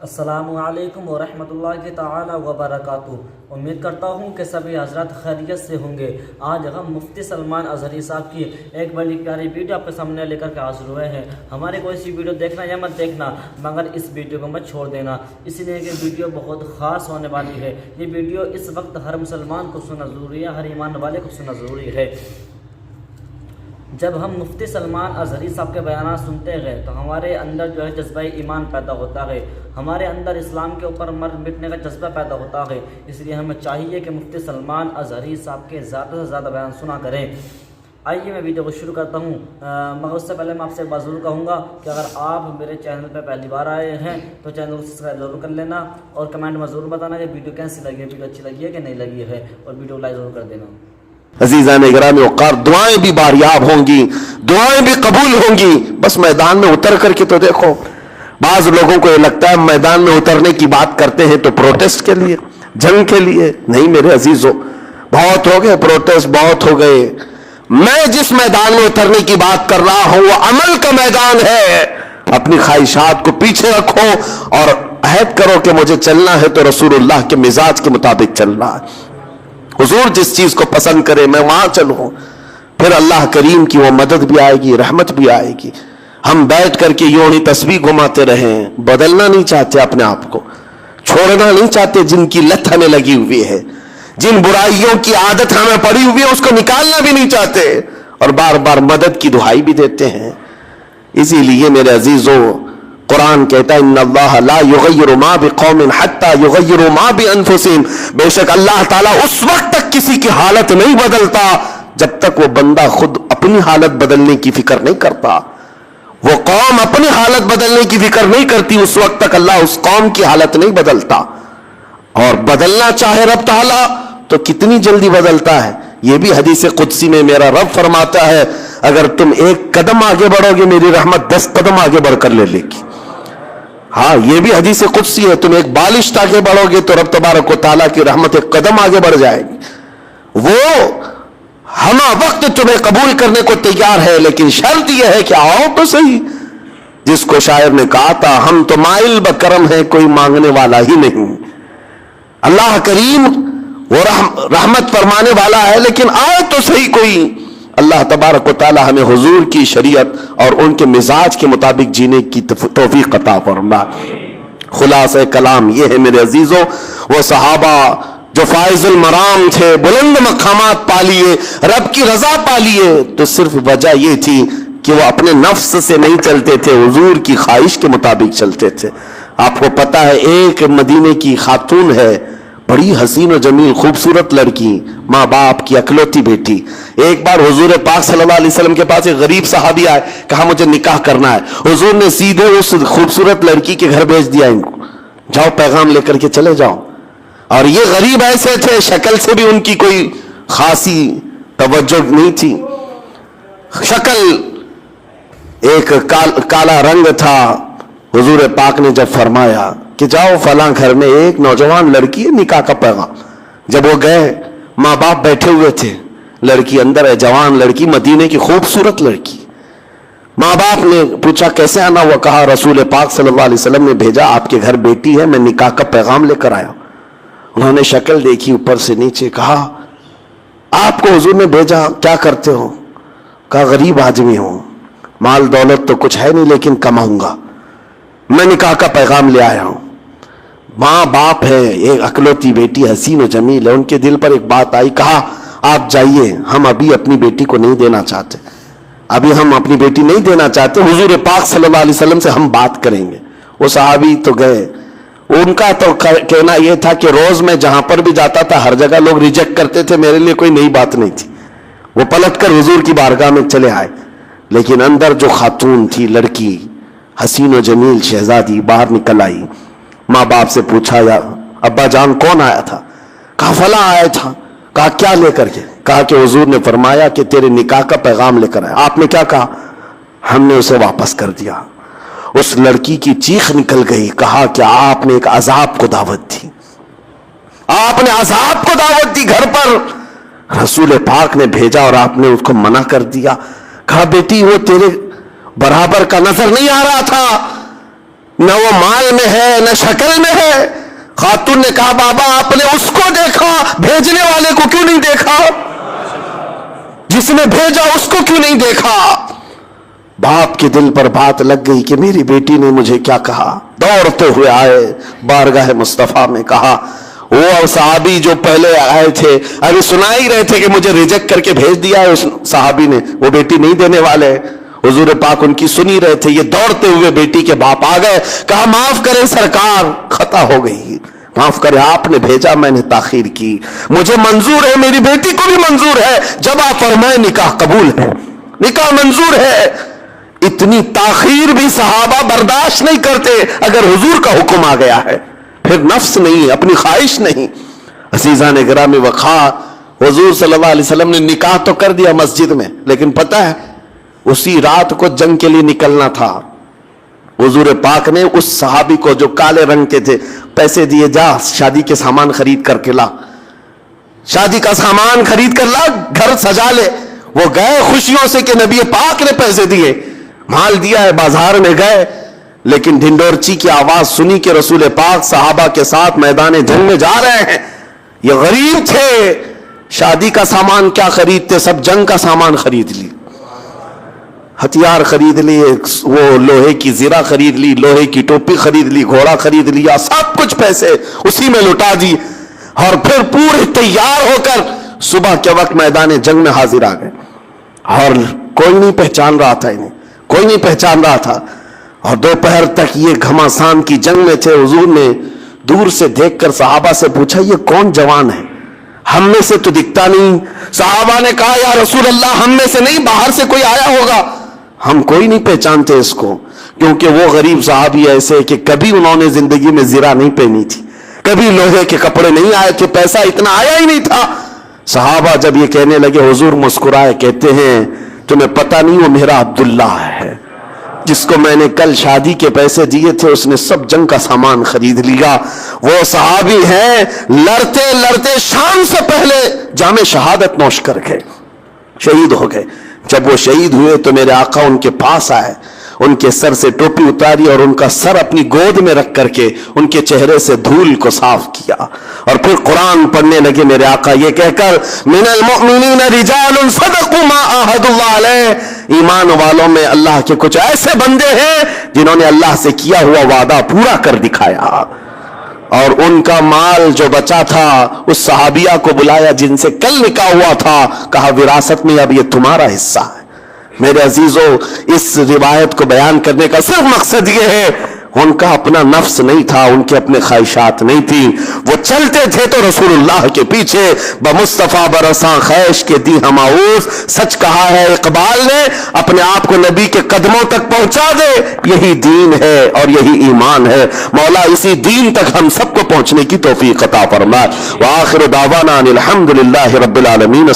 السلام علیکم ورحمۃ اللہ تعالی وبرکاتہ۔ امید کرتا ہوں کہ سبھی حضرات خیریت سے ہوں گے۔ آج ہم مفتی سلمان اظہری صاحب کی ایک بڑی پیاری ویڈیو آپ کے سامنے لے کر کے حاضر ہوئے ہیں۔ ہمارے کوئی سی ویڈیو دیکھنا یا مت دیکھنا، مگر اس ویڈیو کو مت چھوڑ دینا، اس لیے کہ ویڈیو بہت خاص ہونے والی ہے۔ یہ ویڈیو اس وقت ہر مسلمان کو سننا ضروری ہے، ہر ایمان والے کو سننا ضروری ہے۔ جب ہم مفتی سلمان اظہری صاحب کے بیانات سنتے ہیں تو ہمارے اندر جو ہے جذبہ ایمان پیدا ہوتا ہے، ہمارے اندر اسلام کے اوپر مر مٹنے کا جذبہ پیدا ہوتا ہے۔ اس لیے ہمیں چاہیے کہ مفتی سلمان اظہری صاحب کے زیادہ سے زیادہ بیان سنا کریں۔ آئیے میں ویڈیو کو شروع کرتا ہوں، مگر اس سے پہلے میں آپ سے ایک بات ضرور کہوں گا کہ اگر آپ میرے چینل پہ پہلی بار آئے ہیں تو چینل کو سبسکرائب ضرور کر لینا، اور کمنٹ میں ضرور بتانا کہ ویڈیو کیسی لگی ہے، ویڈیو اچھی لگی ہے کہ نہیں لگی ہے، اور ویڈیو لائک ضرور کر دینا۔ عزیزان اکرام وقار، دعائیں بھی باریاب ہوں گی، دعائیں بھی قبول ہوں گی، بس میدان میں اتر کر کے تو دیکھو۔ بعض لوگوں کو یہ لگتا ہے میدان میں اترنے کی بات کرتے ہیں تو پروٹیسٹ کے لیے، جنگ کے لیے نہیں میرے عزیزوں، بہت ہو گئے پروٹیسٹ، بہت ہو گئے۔ میں جس میدان میں اترنے کی بات کر رہا ہوں وہ عمل کا میدان ہے۔ اپنی خواہشات کو پیچھے رکھو اور عہد کرو کہ مجھے چلنا ہے تو رسول اللہ کے مزاج کے مطابق چلنا ہے۔ حضور جس چیز کو پسند کرے میں وہاں چلوں، پھر اللہ کریم کی وہ مدد بھی آئے گی، رحمت بھی آئے گی۔ ہم بیٹھ کر کے یوں ہی تسبیح گھماتے رہیں، بدلنا نہیں چاہتے اپنے آپ کو، چھوڑنا نہیں چاہتے جن کی لت ہمیں لگی ہوئی ہے، جن برائیوں کی عادت ہمیں پڑی ہوئی ہے اس کو نکالنا بھی نہیں چاہتے، اور بار بار مدد کی دعائی بھی دیتے ہیں۔ اسی لیے میرے عزیزوں، قرآن کہتا ہے ان اللہ لا یغیر ما بقوم حتی یغیروا ما بانفسہم، بے شک اللہ تعالیٰ اس وقت تک کسی کی حالت نہیں بدلتا جب تک وہ بندہ خود اپنی حالت بدلنے کی فکر نہیں کرتا۔ وہ قوم اپنی حالت بدلنے کی فکر نہیں کرتی، اس وقت تک اللہ اس قوم کی حالت نہیں بدلتا، اور بدلنا چاہے رب تعالیٰ تو کتنی جلدی بدلتا ہے۔ یہ بھی حدیث قدسی میں میرا رب فرماتا ہے اگر تم ایک قدم آگے بڑھو گے میری رحمت 10 قدم آگے بڑھ کر لے گی۔ ہاں یہ بھی حدیث قدسی ہے، تم ایک بالشت آگے بڑھو گے تو رب تبارک و تعالیٰ کی رحمت ایک قدم آگے بڑھ جائے گی۔ وہ ہمہ وقت تمہیں قبول کرنے کو تیار ہے، لیکن شرط یہ ہے کہ آؤ تو صحیح۔ جس کو شاعر نے کہا تھا ہم تو مائل بکرم ہیں کوئی مانگنے والا ہی نہیں۔ اللہ کریم وہ رحمت فرمانے والا ہے، لیکن آؤ تو صحیح کوئی۔ اللہ تبارک و تعالی ہمیں حضور کی شریعت اور ان کے مزاج کے مطابق جینے کی توفیق عطا فرمائے۔ خلاصہ کلام یہ ہے میرے عزیزوں، وہ صحابہ جو فائز المرام تھے، بلند مقامات پا لیے، رب کی رضا پا لیے، تو صرف وجہ یہ تھی کہ وہ اپنے نفس سے نہیں چلتے تھے، حضور کی خواہش کے مطابق چلتے تھے۔ آپ کو پتا ہے ایک مدینے کی خاتون ہے، بڑی حسین و جمیل خوبصورت لڑکی، ماں باپ کی اکلوتی بیٹی۔ ایک بار حضور پاک صلی اللہ علیہ وسلم کے پاس ایک غریب صحابی آئے، کہا مجھے نکاح کرنا ہے۔ حضور نے سیدھے اس خوبصورت لڑکی کے گھر بھیج دیا، ان کو جاؤ پیغام لے کر کے چلے جاؤ۔ اور یہ غریب ایسے تھے، شکل سے بھی ان کی کوئی خاصی توجہ نہیں تھی، شکل ایک کالا رنگ تھا۔ حضور پاک نے جب فرمایا کہ جاؤ فلاں گھر میں ایک نوجوان لڑکی ہے، نکاح کا پیغام۔ جب وہ گئے، ماں باپ بیٹھے ہوئے تھے، لڑکی اندر ہے، جوان لڑکی، مدینے کی خوبصورت لڑکی۔ ماں باپ نے پوچھا کیسے آنا ہوا، کہا رسول پاک صلی اللہ علیہ وسلم نے بھیجا، آپ کے گھر بیٹی ہے، میں نکاح کا پیغام لے کر آیا۔ انہوں نے شکل دیکھی اوپر سے نیچے، کہا آپ کو حضور نے بھیجا، کیا کرتے ہو؟ کہا غریب آدمی ہوں، مال دولت تو کچھ ہے نہیں لیکن کماؤں گا، میں نکاح کا پیغام لے آیا ہوں۔ ماں باپ ہے، ایک اکلوتی بیٹی حسین و جمیل ہے، ان کے دل پر ایک بات آئی، کہا آپ جائیے، ہم ابھی اپنی بیٹی کو نہیں دینا چاہتے، ابھی ہم اپنی بیٹی نہیں دینا چاہتے، حضور پاک صلی اللہ علیہ وسلم سے ہم بات کریں گے۔ وہ صحابی تو گئے، ان کا تو کہنا یہ تھا کہ روز میں جہاں پر بھی جاتا تھا ہر جگہ لوگ ریجیکٹ کرتے تھے، میرے لیے کوئی نئی بات نہیں تھی۔ وہ پلٹ کر حضور کی بارگاہ میں چلے آئے، لیکن اندر جو خاتون تھی، لڑکی حسین و جمیل شہزادی، باہر نکل آئی۔ ماں باپ سے پوچھا یا ابا جان کون آیا تھا؟ کہا فلاں آیا تھا۔ کہا کیا لے کر کے؟ کہا کہ حضور نے فرمایا کہ تیرے نکاح کا پیغام لے کر آیا۔ آپ نے کیا کہا؟ ہم نے اسے واپس کر دیا۔ اس لڑکی کی چیخ نکل گئی، کہا کہ آپ نے ایک عذاب کو دعوت دی، آپ نے عذاب کو دعوت دی، گھر پر رسول پاک نے بھیجا اور آپ نے اس کو منع کر دیا۔ کہا بیٹی وہ تیرے برابر کا نظر نہیں آ رہا تھا، نہ وہ مال میں ہے نہ شکل میں ہے. خاتون نے کہا بابا آپ نے اس کو دیکھا, بھیجنے والے کو کیوں نہیں دیکھا؟ جس نے بھیجا اس کو کیوں نہیں دیکھا؟ باپ کے دل پر بات لگ گئی کہ میری بیٹی نے مجھے کیا کہا. دوڑتے ہوئے آئے, بارگاہ مصطفیٰ میں کہا. وہ صحابی جو پہلے آئے تھے ابھی سنا ہی رہے تھے کہ مجھے ریجیکٹ کر کے بھیج دیا ہے اس صحابی نے, وہ بیٹی نہیں دینے والے. حضور پاک ان کی سنی رہے تھے. یہ دوڑتے ہوئے بیٹی کے باپ آ گئے, کہا معاف کریں سرکار, خطا ہو گئی, معاف کریں, آپ نے بھیجا, میں نے تاخیر کی, مجھے منظور ہے, میری بیٹی کو بھی منظور ہے, جب آپ فرمائیں نکاح قبول ہے, نکاح منظور ہے. اتنی تاخیر بھی صحابہ برداشت نہیں کرتے اگر حضور کا حکم آ گیا ہے. پھر نفس نہیں, اپنی خواہش نہیں. عزیزان گرامی وقا, حضور صلی اللہ علیہ وسلم نے نکاح تو کر دیا مسجد میں, لیکن پتہ ہے اسی رات کو جنگ کے لیے نکلنا تھا. حضور پاک نے اس صحابی کو جو کالے رنگ کے تھے پیسے دیے, جا شادی کے سامان خرید کر کے لا, شادی کا سامان خرید کر لا, گھر سجا لے. وہ گئے خوشیوں سے کہ نبی پاک نے پیسے دیے, مال دیا ہے, بازار میں گئے, لیکن ڈھنڈورچی کی آواز سنی کہ رسول پاک صحابہ کے ساتھ میدان جنگ میں جا رہے ہیں. یہ غریب تھے, شادی کا سامان کیا خریدتے, سب جنگ کا سامان خرید لی, ہتھیار خرید لیے, وہ لوہے کی زرہ خرید لی, لوہے کی ٹوپی خرید لی, گھوڑا خرید لیا, سب کچھ پیسے اسی میں لٹا دی, اور پھر پورے تیار ہو کر صبح کے وقت میدان جنگ میں حاضر آ گئے. اور کوئی نہیں پہچان رہا تھا انہیں, کوئی نہیں پہچان رہا تھا. اور دوپہر تک یہ گھماسان کی جنگ میں تھے. حضور نے دور سے دیکھ کر صحابہ سے پوچھا یہ کون جوان ہے, ہم میں سے تو دکھتا نہیں. صحابہ نے کہا یا رسول اللہ ہم میں سے نہیں, باہر سے کوئی آیا ہوگا, ہم کوئی نہیں پہچانتے اس کو, کیونکہ وہ غریب صحابی ایسے کہ کبھی انہوں نے زندگی میں زرہ نہیں پہنی تھی, کبھی لوہے کے کپڑے نہیں آئے تھے, پیسہ اتنا آیا ہی نہیں تھا. صحابہ جب یہ کہنے لگے حضور مسکرائے, کہتے ہیں تمہیں پتہ نہیں وہ میرا عبداللہ ہے جس کو میں نے کل شادی کے پیسے دیے تھے, اس نے سب جنگ کا سامان خرید لیا. وہ صحابی ہیں لڑتے لڑتے شام سے پہلے جام شہادت نوش کر گئے, شہید ہو گئے. جب وہ شہید ہوئے تو میرے آقا ان کے پاس آئے, ان کے سر سے ٹوپی اتاری اور ان کا سر اپنی گود میں رکھ کر کے ان کے چہرے سے دھول کو صاف کیا, اور پھر قرآن پڑھنے لگے میرے آقا یہ کہہ کر من المؤمنین رجال صدقوا ما عاہدوا اللہ علیہ, ایمان والوں میں اللہ کے کچھ ایسے بندے ہیں جنہوں نے اللہ سے کیا ہوا وعدہ پورا کر دکھایا. اور ان کا مال جو بچا تھا اس صحابیہ کو بلایا جن سے کل نکاح ہوا تھا, کہا وراثت میں اب یہ تمہارا حصہ ہے. میرے عزیزو, اس روایت کو بیان کرنے کا صرف مقصد یہ ہے, ان کا اپنا نفس نہیں تھا, ان کے اپنے خواہشات نہیں تھی, وہ چلتے تھے تو رسول اللہ کے پیچھے. بمصطفیٰ برساں خیش کے دی ہماؤس, سچ کہا ہے اقبال نے, اپنے آپ کو نبی کے قدموں تک پہنچا دے, یہی دین ہے اور یہی ایمان ہے. مولا اسی دین تک ہم سب کو پہنچنے کی توفیق عطا فرمائے. وآخر دعوانا ان الحمد للہ رب العالمین.